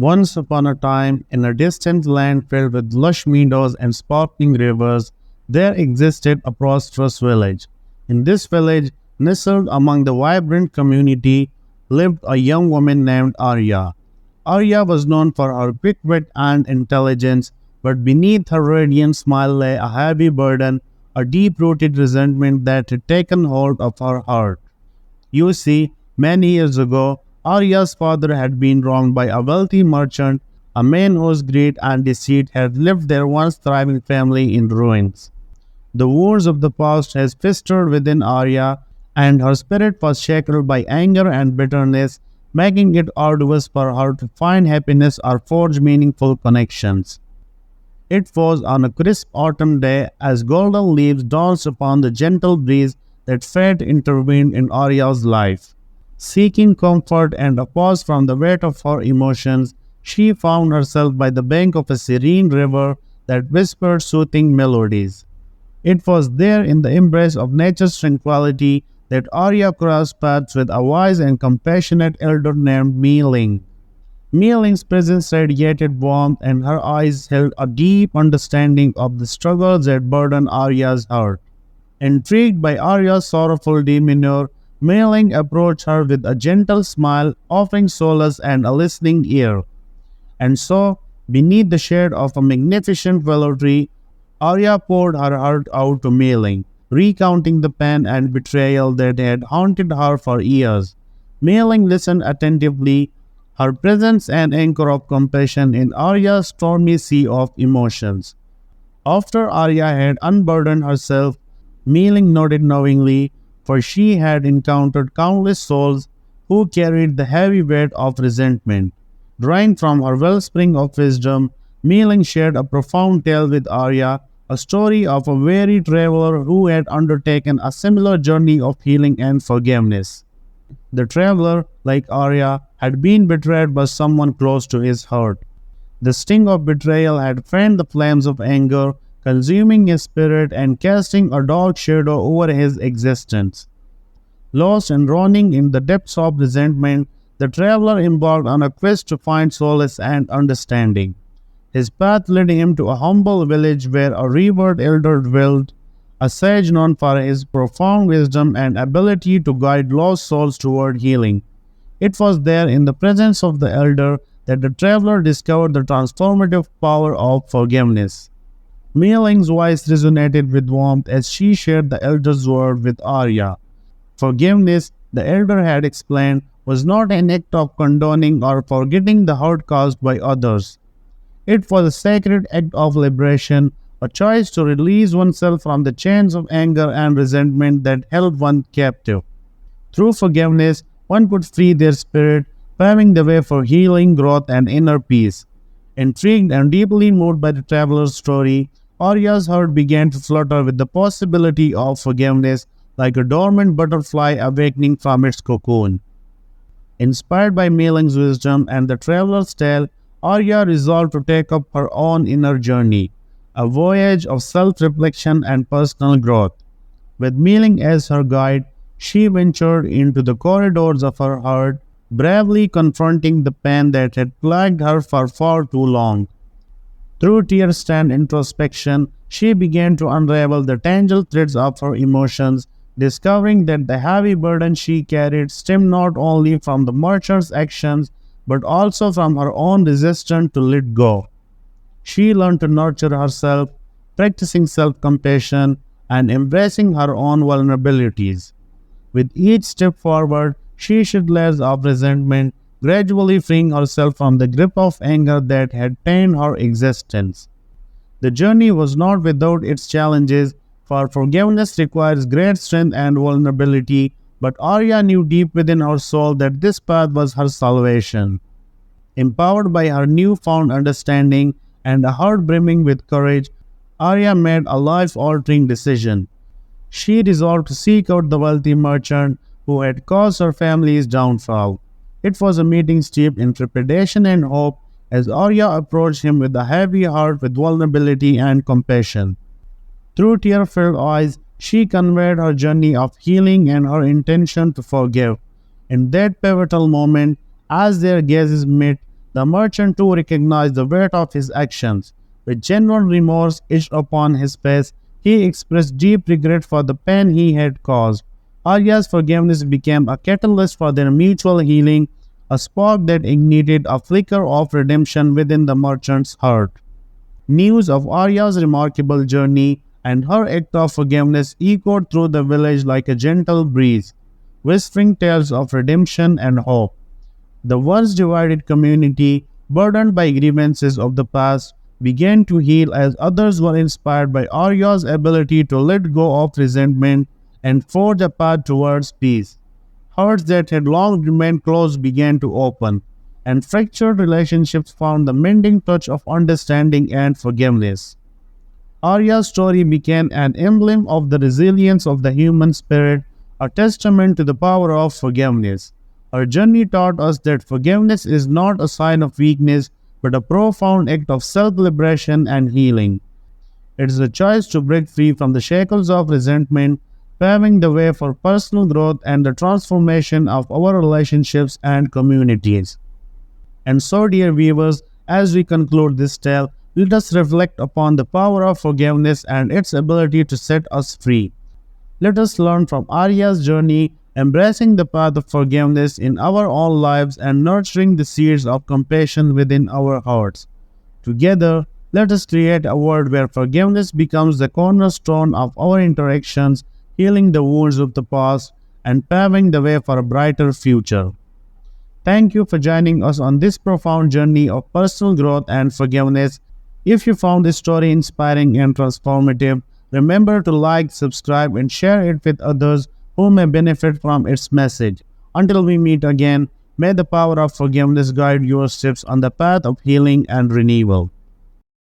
Once upon a time, in a distant land filled with lush meadows and sparkling rivers, there existed a prosperous village. In this village, nestled among the vibrant community, lived a young woman named Aria. Aria was known for her quick wit and intelligence, but beneath her radiant smile lay a heavy burden, a deep-rooted resentment that had taken hold of her heart. You see, many years ago, Arya's father had been wronged by a wealthy merchant, a man whose greed and deceit had left their once thriving family in ruins. The wounds of the past had festered within Arya, and her spirit was shackled by anger and bitterness, making it arduous for her to find happiness or forge meaningful connections. It was on a crisp autumn day, as golden leaves danced upon the gentle breeze, that fate intervened in Arya's life. Seeking comfort and a pause from the weight of her emotions, she found herself by the bank of a serene river that whispered soothing melodies. It was there in the embrace of nature's tranquility that Arya crossed paths with a wise and compassionate elder named Mei Ling. Mei Ling's presence radiated warmth, and her eyes held a deep understanding of the struggles that burdened Arya's heart. Intrigued by Arya's sorrowful demeanor, Mei Ling approached her with a gentle smile, offering solace and a listening ear. And so, beneath the shade of a magnificent willow tree, Arya poured her heart out to Mei Ling, recounting the pain and betrayal that had haunted her for years. Mei Ling listened attentively, her presence an anchor of compassion in Arya's stormy sea of emotions. After Arya had unburdened herself, Mei Ling nodded knowingly, for she had encountered countless souls who carried the heavy weight of resentment. Drawing from her wellspring of wisdom, Mei Ling shared a profound tale with Arya, a story of a weary traveler who had undertaken a similar journey of healing and forgiveness. The traveler, like Arya, had been betrayed by someone close to his heart. The sting of betrayal had fanned the flames of anger, consuming his spirit and casting a dark shadow over his existence. Lost and drowning in the depths of resentment, the traveler embarked on a quest to find solace and understanding. His path led him to a humble village where a revered elder dwelled, a sage known for his profound wisdom and ability to guide lost souls toward healing. It was there, in the presence of the elder, that the traveler discovered the transformative power of forgiveness. Mei Ling's voice resonated with warmth as she shared the elder's word with Arya. Forgiveness, the elder had explained, was not an act of condoning or forgetting the hurt caused by others. It was a sacred act of liberation, a choice to release oneself from the chains of anger and resentment that held one captive. Through forgiveness, one could free their spirit, paving the way for healing, growth, and inner peace. Intrigued and deeply moved by the traveler's story, Arya's heart began to flutter with the possibility of forgiveness, like a dormant butterfly awakening from its cocoon. Inspired by Mei Ling's wisdom and the traveler's tale, Arya resolved to take up her own inner journey, a voyage of self-reflection and personal growth. With Mei Ling as her guide, she ventured into the corridors of her heart, bravely confronting the pain that had plagued her for far too long. Through tears and introspection, she began to unravel the tangled threads of her emotions, discovering that the heavy burden she carried stemmed not only from the merchant's actions, but also from her own resistance to let go. She learned to nurture herself, practicing self-compassion and embracing her own vulnerabilities. With each step forward, she shed layers of resentment, gradually freeing herself from the grip of anger that had tainted her existence. The journey was not without its challenges, for forgiveness requires great strength and vulnerability, but Arya knew deep within her soul that this path was her salvation. Empowered by her newfound understanding and a heart brimming with courage, Arya made a life-altering decision. She resolved to seek out the wealthy merchant who had caused her family's downfall. It was a meeting steeped in trepidation and hope, as Arya approached him with a heavy heart with vulnerability and compassion. Through tear-filled eyes, she conveyed her journey of healing and her intention to forgive. In that pivotal moment, as their gazes met, The merchant too recognized the weight of his actions. With genuine remorse etched upon his face, he expressed deep regret for the pain he had caused. Arya's forgiveness became a catalyst for their mutual healing, a spark that ignited a flicker of redemption within the merchant's heart. News of Arya's remarkable journey and her act of forgiveness echoed through the village like a gentle breeze, whispering tales of redemption and hope. The once divided community, burdened by grievances of the past, began to heal as others were inspired by Arya's ability to let go of resentment and forge a path towards peace. Hearts that had long remained closed began to open, and fractured relationships found the mending touch of understanding and forgiveness. Arya's story became an emblem of the resilience of the human spirit, a testament to the power of forgiveness. Her journey taught us that forgiveness is not a sign of weakness, but a profound act of self-liberation and healing. It is a choice to break free from the shackles of resentment, paving the way for personal growth and the transformation of our relationships and communities. And so, dear viewers, as we conclude this tale, let us reflect upon the power of forgiveness and its ability to set us free. Let us learn from Arya's journey, embracing the path of forgiveness in our own lives and nurturing the seeds of compassion within our hearts. Together, let us create a world where forgiveness becomes the cornerstone of our interactions, healing the wounds of the past and paving the way for a brighter future. Thank you for joining us on this profound journey of personal growth and forgiveness. If you found this story inspiring and transformative, remember to like, subscribe, and share it with others who may benefit from its message. Until we meet again, may the power of forgiveness guide your steps on the path of healing and renewal.